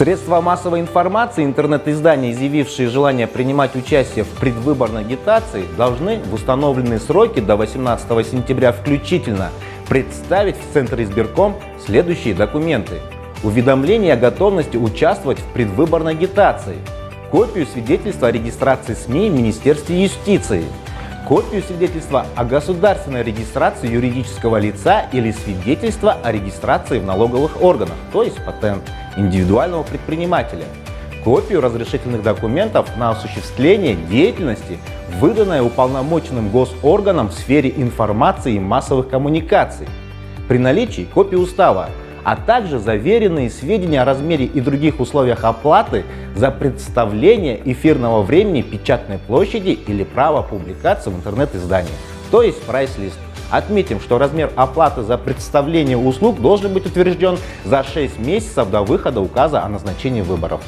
Средства массовой информации, интернет-издания, изъявившие желание принимать участие в предвыборной агитации, должны в установленные сроки до 18 сентября включительно представить в Центр избирком следующие документы. Уведомление о готовности участвовать в предвыборной агитации, копию свидетельства о регистрации СМИ в Министерстве юстиции, копию свидетельства о государственной регистрации юридического лица или свидетельства о регистрации в налоговых органах, то есть патент индивидуального предпринимателя, копию разрешительных документов на осуществление деятельности, выданной уполномоченным госорганом в сфере информации и массовых коммуникаций, при наличии копии устава, а также заверенные сведения о размере и других условиях оплаты за представление эфирного времени, печатной площади или право публикации в интернет-издании, то есть прайс-лист. Отметим, что размер оплаты за представление услуг должен быть утвержден за 6 месяцев до выхода указа о назначении выборов.